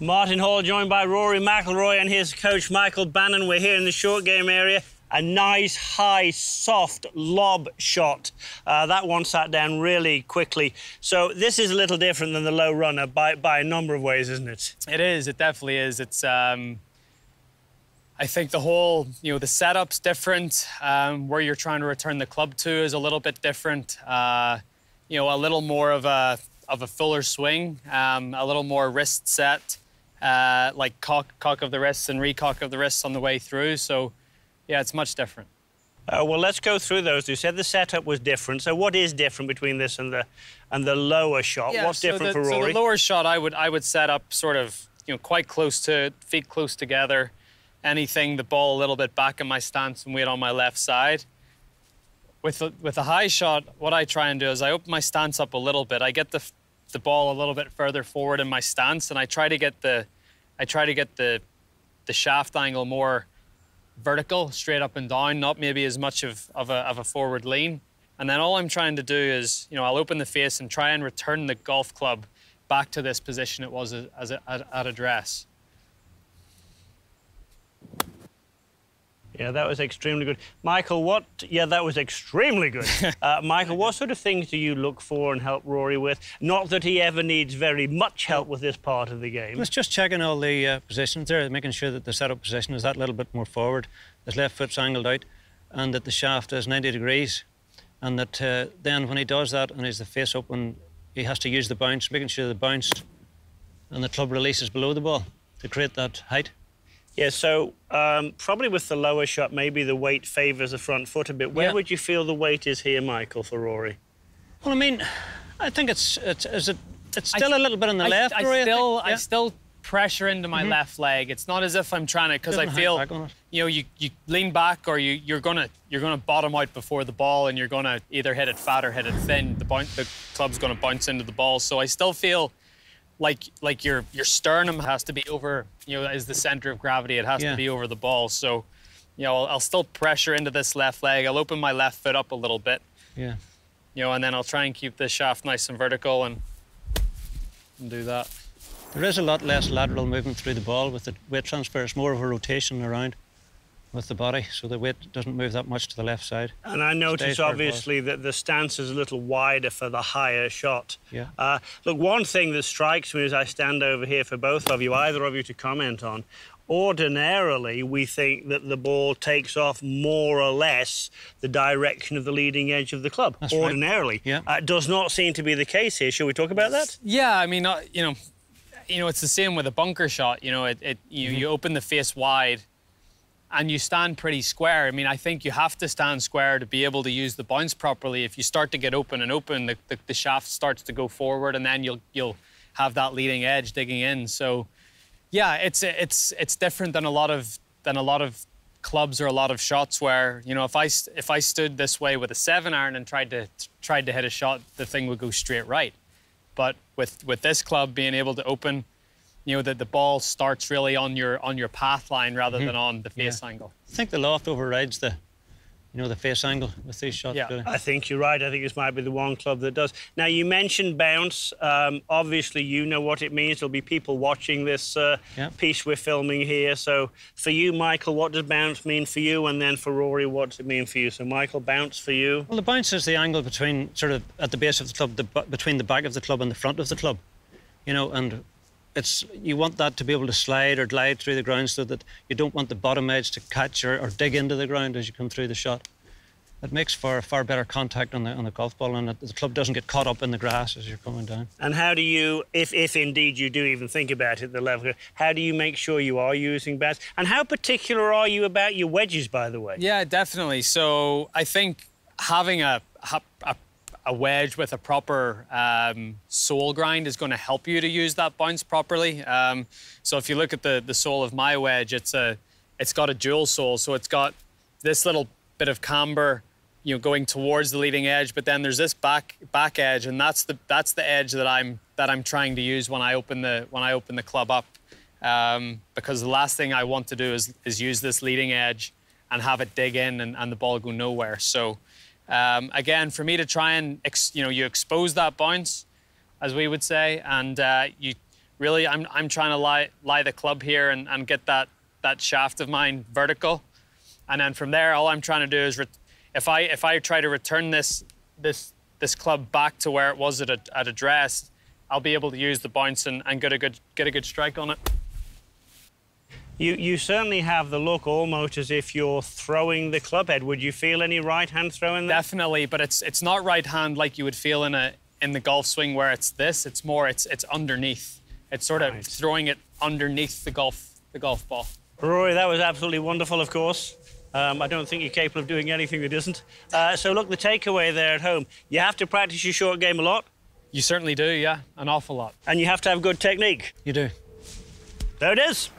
Martin Hall joined by Rory McIlroy and his coach Michael Bannon. We're here in the short game area. A nice, high, soft lob shot. That one sat down really quickly. So this is a little different than the low runner by a number of ways, isn't it? It is. It definitely is. It's. I think the whole, the setup's different. Where you're trying to return the club to is a little bit different. A little more of a fuller swing, a little more wrist set, like cock of the wrists and recock of the wrists on the way through. So, yeah, it's much different. Well, let's go through those. You said the setup was different. So what is different between this and the lower shot? Yeah, What's different for Rory? So the lower shot, I would set up sort of, quite close to feet close together. Anything, the ball a little bit back in my stance and weight on my left side. With a high shot, what I try and do is I open my stance up a little bit. I get the ball a little bit further forward in my stance, and I try to get the shaft angle more vertical, straight up and down, not maybe as much of a forward lean. And then all I'm trying to do is, I'll open the face and try and return the golf club back to this position it was at address. Yeah, that was extremely good. Michael, Yeah, that was extremely good. Michael, what sort of things do you look for and help Rory with? Not that he ever needs very much help with this part of the game. It's just checking all the positions there, making sure that the setup position is that little bit more forward, his left foot's angled out, and that the shaft is 90 degrees. And that then when he does that and he's the face open, he has to use the bounce, making sure the bounce and the club releases below the ball to create that height. Yeah, so probably with the lower shot, maybe the weight favours the front foot a bit. Where would you feel the weight is here, Michael, for Rory? Well, I mean, I think it's still a little bit on the left, Rory. I still pressure into my left leg. It's not as if I'm trying to, because I feel, you lean back or you're gonna bottom out before the ball, and you're gonna either hit it fat or hit it thin. The club's gonna bounce into the ball. So I still feel like your sternum has to be over, is the center of gravity. It has to be over the ball. So, I'll still pressure into this left leg. I'll open my left foot up a little bit. Yeah. And then I'll try and keep the shaft nice and vertical and do that. There is a lot less lateral movement through the ball with the weight transfer. It's more of a rotation around with the body, so the weight doesn't move that much to the left side. And I notice, obviously, that the stance is a little wider for the higher shot. Yeah. Look, one thing that strikes me as I stand over here for both of you, either of you to comment on, ordinarily, we think that the ball takes off more or less the direction of the leading edge of the club. That's ordinarily. Right. Yeah. Does not seem to be the case here. Shall we talk about that? Yeah, I mean, it's the same with a bunker shot. You open the face wide and you stand pretty square. I mean, I think you have to stand square to be able to use the bounce properly. If you start to get open, the shaft starts to go forward, and then you'll have that leading edge digging in. So, yeah, it's different than a lot of clubs or a lot of shots where, if I stood this way with a 7-iron and tried to hit a shot, the thing would go straight right. But with this club being able to open, that the ball starts really on your path line rather than on the face angle. I think the loft overrides the face angle with these shots. Yeah, really. I think you're right. I think this might be the one club that does. Now, you mentioned bounce. Obviously, you know what it means. There'll be people watching this piece we're filming here. So for you, Michael, what does bounce mean for you? And then for Rory, what does it mean for you? So, Michael, bounce for you? Well, the bounce is the angle between, sort of, at the base of the club, between the back of the club and the front of the club. And you want that to be able to slide or glide through the ground, so that you don't want the bottom edge to catch or dig into the ground as you come through the shot. It makes for far better contact on the golf ball, and the club doesn't get caught up in the grass as you're coming down. And how do you, if indeed you do even think about it, the level, how do you make sure you are using bounce? And how particular are you about your wedges, by the way? Yeah, definitely. So I think having a wedge with a proper sole grind is going to help you to use that bounce properly. So if you look at the sole of my wedge, it's got a dual sole, so it's got this little bit of camber, going towards the leading edge, but then there's this back edge, and that's the edge that I'm trying to use when I open the club up, because the last thing I want to do is use this leading edge and have it dig in and the ball go nowhere. So. Again, for me to try and, you expose that bounce, as we would say, and Really, I'm trying to lie the club here and get that shaft of mine vertical. And then from there, all I'm trying to do is, if I try to return this club back to where it was at address, I'll be able to use the bounce and get a good strike on it. You certainly have the look almost as if you're throwing the club head. Would you feel any right hand throwing there? Definitely, but it's not right hand like you would feel in the golf swing where it's this. It's more it's underneath. It's sort of throwing it underneath the golf ball. Rory, that was absolutely wonderful, of course. I don't think you're capable of doing anything that isn't. So look, the takeaway there at home, you have to practice your short game a lot. You certainly do, yeah, an awful lot. And you have to have good technique. You do. There it is.